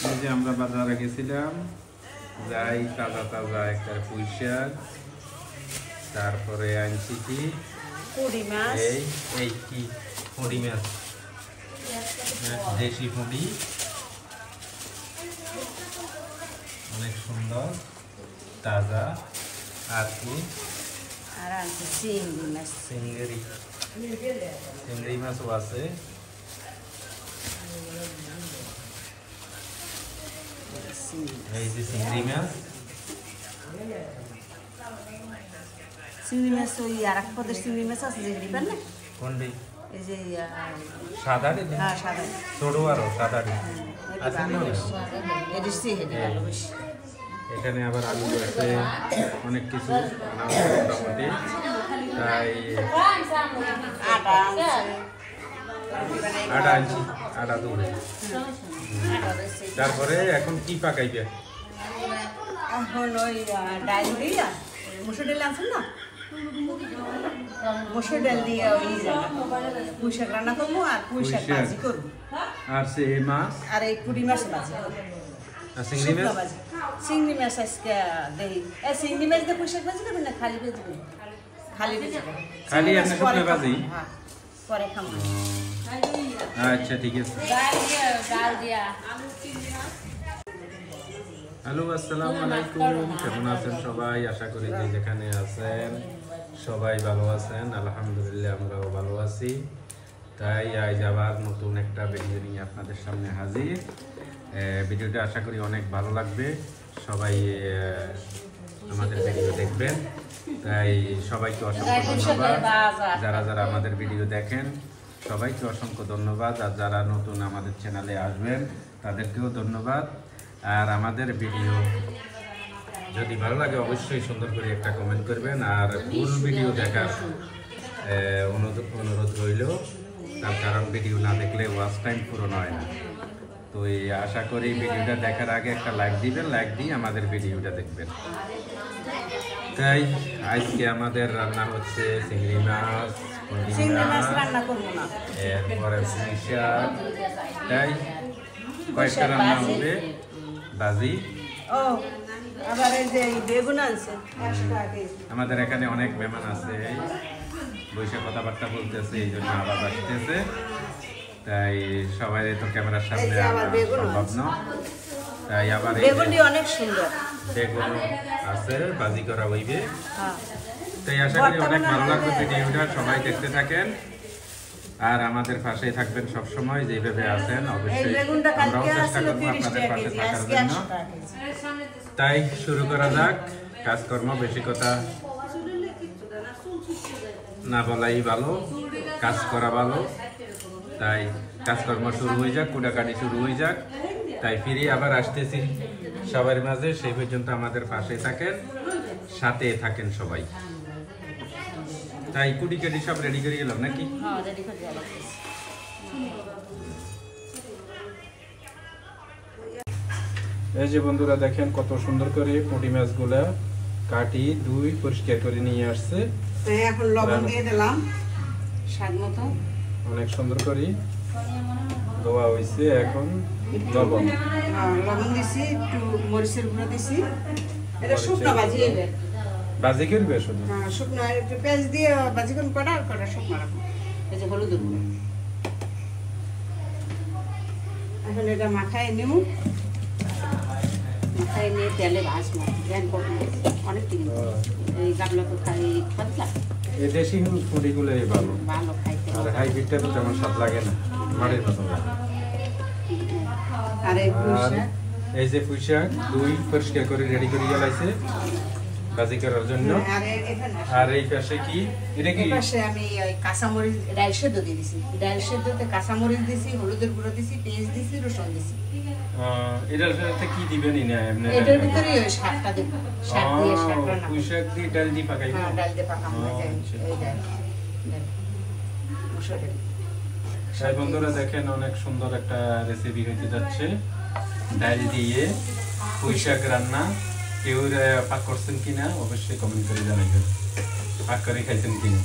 এই যে আমরা বাজারে গেছিলাম, যাই তাজা তাজা একটা পুঁই শাক, তারপরে আনছি কি এই কি পুঁটি মাছ, দেশি পুঁটি, অনেক সুন্দর তাজা। আর কি চিংড়ি মাছও আছে। এই যে চিংড়ি মাছ, ওই আর এক পদের চিংড়ি মাছ আছে যে দিবেন না কোনটি? এই যে সাদাটি? হ্যাঁ সাদা, ছোট আরো সাদাটি আছে না? এখানে আবার আলু আছে, অনেক কিছু মোটামুটি। তাই আটা আনছি, আটা দৌড়ে। তারপরে এখন কি পাকাইবে? এখন ওই ডাল দিয়া মুসুর ডাল আনছেন না, মুসুর ডাল দিয়ে ওই পুঁই শাক রান্না করবো আর পুঁই শাক ভাজি করবো, আর সে মাছ আর এই পুঁটি মাছ ভাজি, আর চিংড়ি মাছ ভাজি। চিংড়ি মাছ আজকে দেই, চিংড়ি মাছ দিয়ে পুঁই শাক ভাজি করবেন না খালি ভেজবেন? খালি ভেজবেন, খালি আপনি শুকনো ভাজি পরে খাবো। আচ্ছা ঠিক আছে। হ্যালো, আসসালামু আলাইকুম। কেমন আছেন সবাই? আশা করি যে যেখানে আছেন সবাই ভালো আছেন। আলহামদুলিল্লাহ আমরাও ভালো আছি। তাই আজ আবার নতুন একটা ভিডিও নিয়ে আপনাদের সামনে হাজির। ভিডিওটা আশা করি অনেক ভালো লাগবে, সবাই আমাদের ভিডিও দেখবেন। তাই সবাইকে অসংখ্য ধন্যবাদ, যারা যারা আমাদের ভিডিও দেখেন সবাইকে অসংখ্য ধন্যবাদ। আর যারা নতুন আমাদের চ্যানেলে আসবেন তাদেরকেও ধন্যবাদ। আর আমাদের ভিডিও যদি ভালো লাগে অবশ্যই সুন্দর করে একটা কমেন্ট করবেন। আর ফুল ভিডিও দেখার অনুরোধ রইল, তার কারণ ভিডিও না দেখলে ওয়াচ টাইম পূরণ হয় না। তো এই আশা করি ভিডিওটা দেখার আগে একটা লাইক দিবেন, লাইক দিয়ে আমাদের ভিডিওটা দেখবেন। তাই আজকে আমাদের রান্না হচ্ছে চিংড়ি মাছ, এরপরে পুঁই শাক। তাই কয়েকটা রান্না হবে, ভাজি। আবার এই যে বেগুন আছে। আমাদের এখানে অনেক মেহমান আছে, বৈশাখ কথাবার্তা বলতেছে, এই জন্য আবার আসতেছে। তাই সবাই তো ক্যামেরার সামনে সম্ভব না। তাই আবার বেগুনটি অনেক সুন্দর, বেগুন আছে, ভাজি করা হইবে। তাই আশা করি অনেক ভালো লাগবে ভিডিওটা, সবাই দেখতে থাকেন আর আমাদের পাশেই থাকবেন সব সময় যেভাবে আছেন। অবশ্যই আমরাও চেষ্টা করবো আপনাদের পাশে থাকার জন্য। তাই শুরু করা যাক কাজকর্ম। বেশি কথা না বলাই ভালো, কাজ করা ভালো। তাই কাজকর্ম শুরু হয়ে যাক, কুটাকাটি শুরু হয়ে যাক। তাই ফিরে আবার আসতেছি সবার মাঝে, সেই পর্যন্ত আমাদের পাশে থাকেন, সাথে থাকেন সবাই। তাই কুটি কাটি সব রেডি করে গেলাম নাকি? এই যে বন্ধুরা দেখেন কত সুন্দর করে পুঁটি মাছগুলা কাটি ধুই পরিষ্কার করে নিয়ে আসছে। এখন লবণ দিয়ে দিলাম স্বাদ মতো, অনেক সুন্দর করে ধোয়া হয়েছে। এখন লবণ দিছি, একটু মরিচের গুঁড়ো দিছি। এটা শুকনো ভাজি হবে, ভাজি করবে শুধু? হ্যাঁ শুকনো, একটু পেঁয়াজ দিয়ে ভাজি করুন, কটা আর কটা শুকনো রাখুন। এই যে হলুদের গুঁড়ো। এখন এটা মাখায় নিব, মাখায় নিয়ে তেলে ভাজবো। অনেক কিনে এই গামলা তো খাই পাতলা, এই দেশি পুঁটিগুলোই ভালো, ভালো খাইতে। আর হাইব্রিডটা তো তেমন স্বাদ লাগে না, মাটির মতন লাগে। আর এই যে পুঁই শাক দুই পরিষ্কার করে রেডি করে গেলাইছে ভাজি করার জন্য। আর এই পাশে কি? এটা কি? পাশে আমি ওই কাঁচামরিচ ডাল সেদ্ধ দিয়ে দিছি। ডাল সেদ্ধতে কাঁচামরিচ দিছি, হলুদের গুঁড়ো দিছি, পেঁয়াজ দিছি, রসুন দিছি। এটার সাথে কি দিবেন? এটার ভিতরে ওই শাকটা দেব, শাক দিয়ে শাক রান্না। পুঁই শাক দিয়ে ডাল দিয়ে পাকাইবেন? হ্যাঁ, ডাল দিয়ে পাকাবো। এই ডাল মসুর ডাল। তাই বন্ধুরা দেখেন অনেক সুন্দর একটা রেসিপি হইতে যাচ্ছে, ডাল দিয়ে পুঁই শাক রান্না। কেউ পাক করছেন কিনা অবশ্যই কমেন্ট করে জানাবেন, পাক করে খাইছেন কিনা।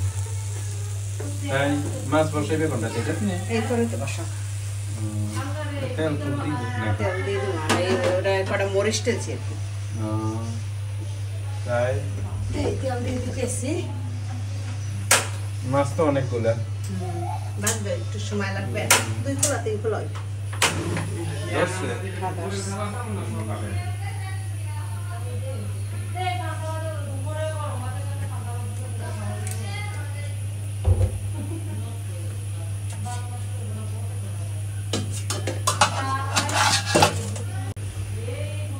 তাই মাছ বসাইবে কোনটা? এটা এই করে তো বসা। তেল তো দিই না তেল দিয়ে দিলাম আর এই ওটা কটা মরিচ টেলছি আর কি তাই এই তেল দিয়ে দিতেছি মাছ তো অনেকগুলা লাগবে একটু সময় লাগবে 2 খোলা 3 খোলা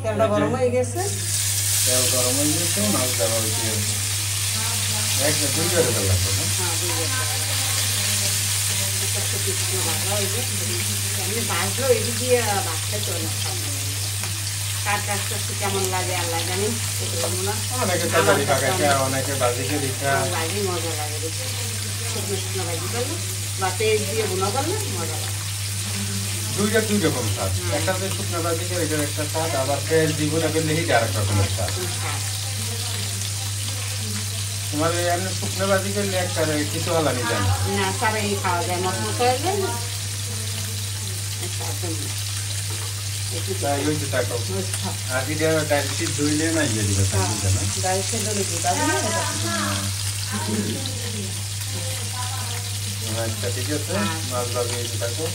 তেলটা গরম হয়ে গেছে তেল গরম হয়ে গেছে মাছ দেওয়া হয়েছে একটা 2 করে তেল লাগবে না হ্যাঁ 2 আমি ভাজলো এদিক দিয়ে ভাজতে চলে কার কাজটা কেমন লাগে আল্লাহ জানি অনেকে তরকারি খায় অনেকে ভাজি করে খায় ভাজি মজা লাগে বেশি শুকনো শুকনো ভাজি করলে বা পেঁয়াজ দিয়ে বুনো করলে মজা লাগে দুই রকম স্বাদ একটা যে শুকনো ভাজি করে এটার একটা স্বাদ আবার পেঁয়াজ দিব না করলে এটা আরেক রকমের স্বাদ তোমার এমনি শুকনো ভাজি করলে একটা কিছু হালানি যায় না সারাই খাওয়া যায় মশলা করলে তাই হইতে থাকো আর যদি ডাল সিদ্ধ হইলে না ইয়ে দিবে না ডাল সিদ্ধ হলে আচ্ছা ঠিক আছে মাছ ভাজি হইতে থাকো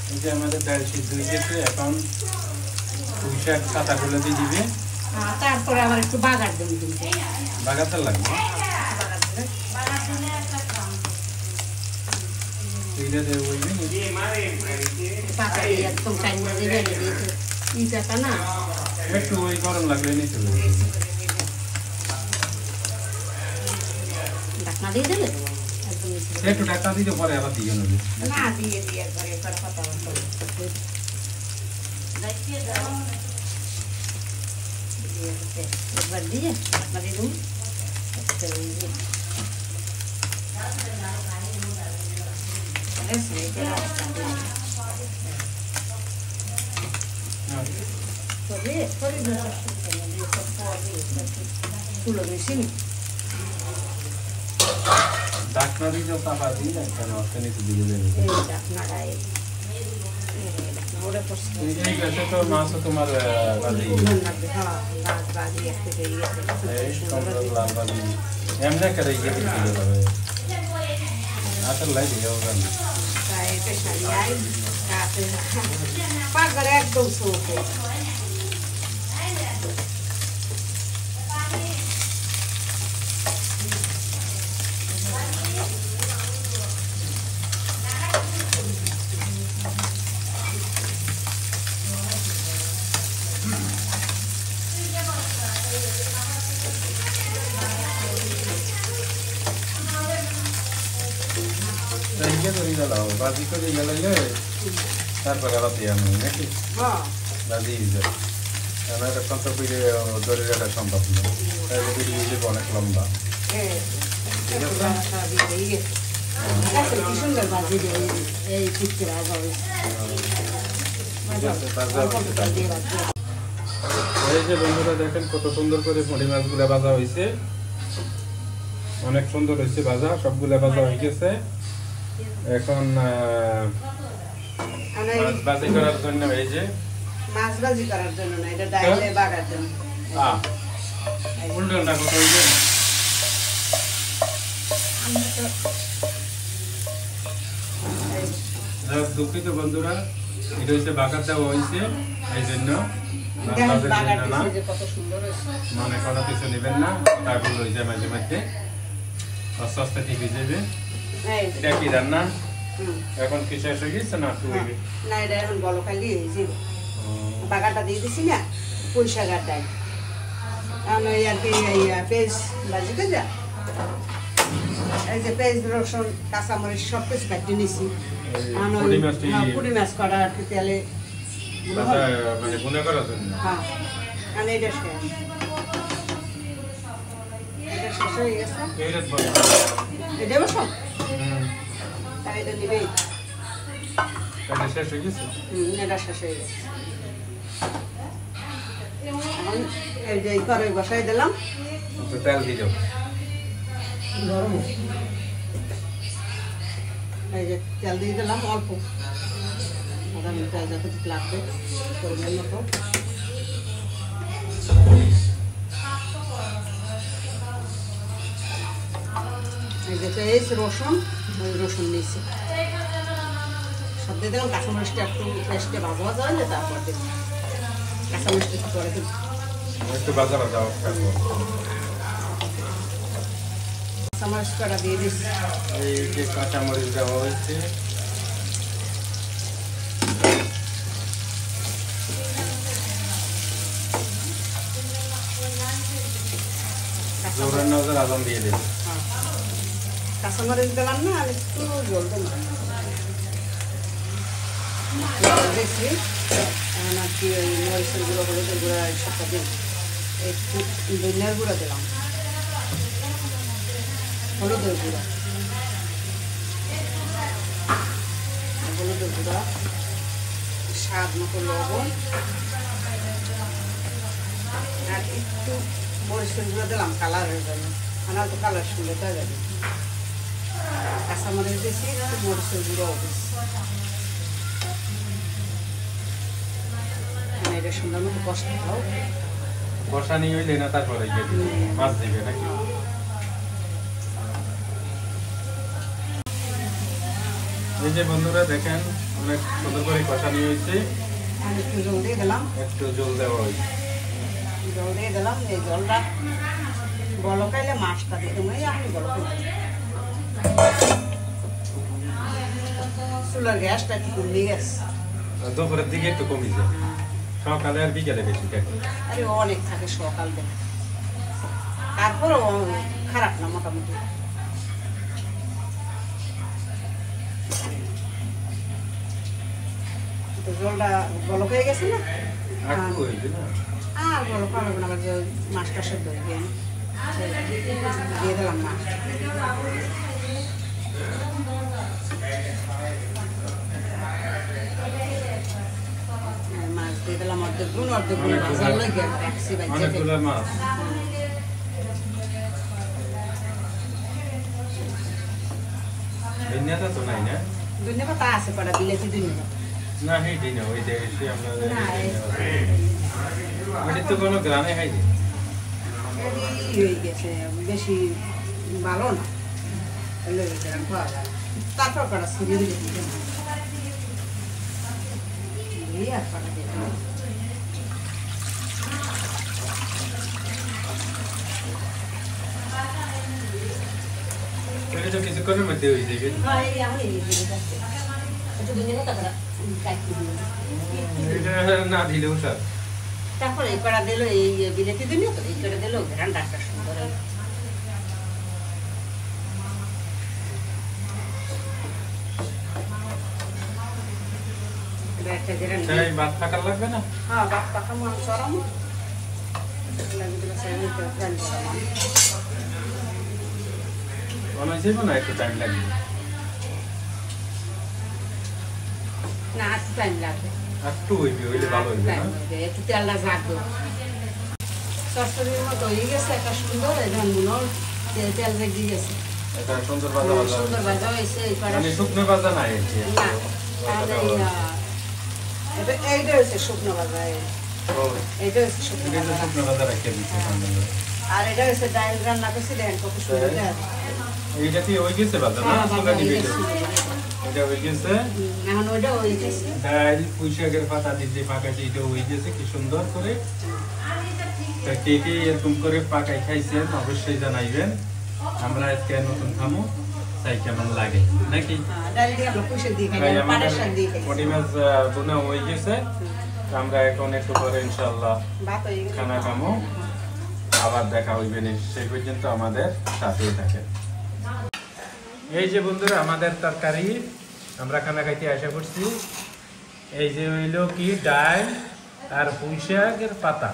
এই যে আমাদের ডাল সিদ্ধ হয়ে গেছে এখন পুঁই শাক পাতাগুলো দিয়ে দিবে তারপরে আবার একটু বাগার দেবেন কিন্তু বাগাতে লাগবে এইটা দেবো একদম টাইম দেবে ইটাটা না একটু ওই গরম লাগলে নিতে হবে ঢাকনা দিয়ে দেবে একটু ঢাকা দিতে পরে আবার দিয়ে নেবে না দিয়ে দিয়ে একবার একবার কথা একবার দিয়ে ঢাকনা দিয়ে দেবো ঢাকনা দিয়ে চাপা দিয়ে একটা নষ্ট নিতে দিয়ে দেবে ঠিক আছে তো মাছ তোমার ভাজি লাল ভাজি এমনি করে ইয়ে দিতে হবে আসল লাই দিয়ে হবে পাকঘরে একদম শোকে ভাজি করে গেলে তারপরে আবার দিয়ে আমি নাকি ভাজি যায় কারণ এটা কত করে ধরে রাখা সম্ভব না তাই যদি অনেক লম্বা এই যে বন্ধুরা দেখেন কত সুন্দর করে মুড়ি মাছগুলা ভাজা হয়েছে অনেক সুন্দর হয়েছে ভাজা সবগুলা ভাজা হয়ে গেছে এখন মাছ ভাজি করার জন্য এই যে মাছ ভাজি করার জন্য না এটা ডাইলে বাগার জন্য উল্টো না কত হইছে দুঃখিত বন্ধুরা এটা হচ্ছে বাগার দেওয়া হয়েছে এই জন্য মানে কটা কিছু নেবেন না তারপর হয়েছে মাঝে মাঝে আস্তে আস্তে ঠিক হয়ে যাবে এটা কি রান্না এখন কি শেষ হয়ে গেছে না না এটা এখন বলো খালি হয়েছে বাগারটা দিয়ে দিছি না পুঁই শাকের ডাল আমি আর কি পেঁয়াজ ভাজি করে যা এই যে পেঁয়াজ রসুন কাঁচামরিচ সব কিছু কাটতে নিছি পুঁটি মাছ করা আর কি তেলে মানে গুনে করার জন্য হ্যাঁ আমি এটা শেষ এটা শেষ হয়ে গেছে এটা বসো তাই এটা দিবে এটা শেষ হয়ে গেছে এটা শেষ হয়ে গেছে এখন এই যে করে বসাই দিলাম তেল দিয়ে দাও গরম এই যে তেল দিয়ে দিলাম অল্প আধা মিনিট যতটুকু লাগবে পরিমাণ মতো। এই যে পেঁয়াজ রসুন, ওই রসুন নিয়েছি সব দিয়ে দিলাম। কাঁচামরিচটা একটু পেস্টে ভাজা ভাজা হলে তারপর দিলাম কাঁচামরিচটা একটু পরে দিলাম। একটু ভাজা ভাজা কাঁচামরিচ কটা দিয়ে দিচ্ছি। এই যে কাঁচামরিচ দেওয়া হয়েছে, জোরের নজর আলম দিয়ে দেবে। কাঁচামরিচ দিলাম না, আর একটু জল দিলাম দিচ্ছি। এখন আর কি ওই মরিচের গুঁড়ো, হলুদের গুঁড়ো সবটা দিলাম। একটু ধনিয়ার গুঁড়ো দিলাম, হলুদের গুঁড়ো, হলুদের গুঁড়ো, স্বাদ মতো লবণ, আর একটু মরিচের গুঁড়ো দিলাম কালারের জন্য। আমার তো কালার সুন্দর হয়ে যাবে। কাঁচামরিচ দিয়েছি, একটু মরিচের গুঁড়ো দিচ্ছি। এটা সুন্দর মতো কষতে খাও। কষা নিয়ে হইলে না তারপরে মাছ দিবে নাকি? এই যে বন্ধুরা দেখেন অনেক সুন্দর করে কষা নিয়ে হয়েছে। আমি একটু জল দিয়ে দিলাম, একটু জল দেওয়া হয়েছে। জল দিয়ে দিলাম। এই জলটা বলকাইলে মাছটা দিয়ে দেবো। আমি বলকাই চুলার গ্যাসটা একটু কমে গেছে। দুপুরের দিকে একটু কমিছে, সকালে আর বিকেলে বেশি থাকে। আরে অনেক থাকে সকাল বেলা, তারপরও খারাপ না মোটামুটি। তো জলটা বলক হয়ে গেছে না, আর কি হইবে না? আর বলক হবে না। আবার যে মাছটা সেদ্ধ হয়ে গিয়ে দিয়ে দিলাম মাছ। মাছ দিয়ে দিলাম অর্ধেক গুণ, অর্ধেক গুণ ভাজার লাগে রাখছি। অনেকগুলো মাছ। ধনিয়াটা তো নাই না? ধনিয়া পাতা আছে কটা, বিলেতি ধনিয়া পাতা না হেঁটে না, ওই দেখেছি আমরা। না, ওইটা তো কোনো গ্রামে খাইনি। হয়ে গেছে, বেশি ভালো না। তারপর কটা সিঁড়ি দিলে আর কটা দিয়ে দিলাম। ওইটা তো কিছুক্ষণের মধ্যে হয়ে যাবে। এটা না দিলেও স্যার। তারপরে এই কড়া দিল, এই বিলেতি দিল তো, এই করে দিল ঘ্রানটা একটা সুন্দর। ভাত থাকার লাগবে না? হ্যাঁ, ভাত পাখা মাংস আরাম না, একটু টাইম লাগবে না, একটু টাইম লাগবে। একটু হইবে, হইলে ভালো হইবে না? একটু তেলটা জাগবে। চচ্চড়ির মতো হয়ে গেছে একটা সুন্দর। এখন মনে হয় তেল রেগে গেছে, এটা সুন্দর ভাজা ভাজা। সুন্দর ভাজা হয়েছে। মানে শুকনো ভাজা নাই এটি। না, তাহলে এইটা হচ্ছে শুকনো ভাজা। এইটা হচ্ছে শুকনো এটা ভাজা। শুকনো ভাজা রাখিয়ে দিচ্ছে। আর এটা হচ্ছে ডাল রান্না করছি, দেখেন কত সুন্দর। এইটা কি হয়ে গেছে ভাজা না? চুলা নিবে এটা হয়ে গেছে। এখন ওইটা হয়ে গেছে। ডাল পুঁই শাকের পাতা দিয়ে পাকাইছে, এটা হয়ে গেছে কি সুন্দর করে। তা কে কে এরকম করে পাকাই খাইছেন অবশ্যই জানাইবেন। আমরা আজকে নতুন খামো, তাই কেমন লাগে নাকি? ডাল দিয়ে আমরা পুষে দিয়ে খাই, পাটের শাক দিয়ে খাই। পটি মাছ বোনা হয়ে গেছে। আমরা এখন একটু পরে ইনশাআল্লাহ ভাত হয়ে গেছে, খানা খামো। আবার দেখা হইবে সেই পর্যন্ত আমাদের সাথেই থাকে। এই যে বন্ধুরা আমাদের তরকারি, আমরা খানা খাইতে আশা করছি। এই যে হইল কি ডাল আর পুঁই শাকের পাতা,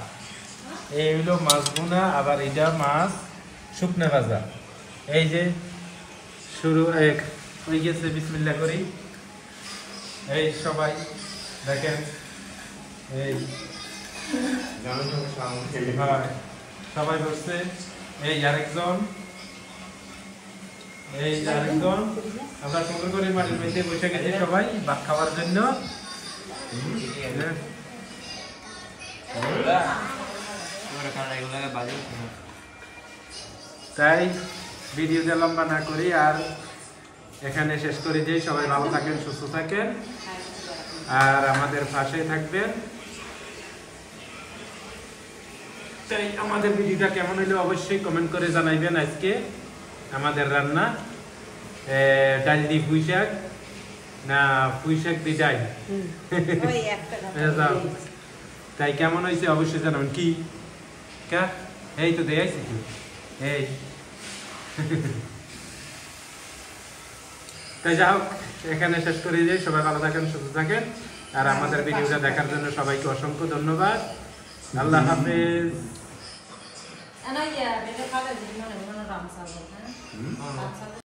এই হইল মাছ বোনা, আবার এটা মাছ শুকনো ভাজা। এই যে শুরু হয়ে গেছে, বিসমিল্লাহ করি। এই সবাই দেখেন, এই সবাই বসছে। এই আরেকজন, আমরা সুন্দর করে মাটির মধ্যে বসে গেছি সবাই ভাত খাওয়ার জন্য। তাই ভিডিওটা লম্বা না করি আর এখানে শেষ করে যাই। সবাই ভালো থাকেন, সুস্থ থাকেন আর আমাদের পাশেই থাকবেন। তাই আমাদের ভিডিওটা কেমন হইলো অবশ্যই কমেন্ট করে জানাইবেন। আজকে আমাদের রান্না ডাল দি পুঁই শাক না পুঁই শাক দি ডাল, তাই কেমন হয়েছে অবশ্যই জানাবেন। কি কা এই তো দেয়াইছি কি এই তাই যা হোক এখানে শেষ করে যাই। সবাই ভালো থাকেন, সুস্থ থাকেন আর আমাদের ভিডিওটা দেখার জন্য সবাইকে অসংখ্য ধন্যবাদ। আল্লাহ হাফেজ।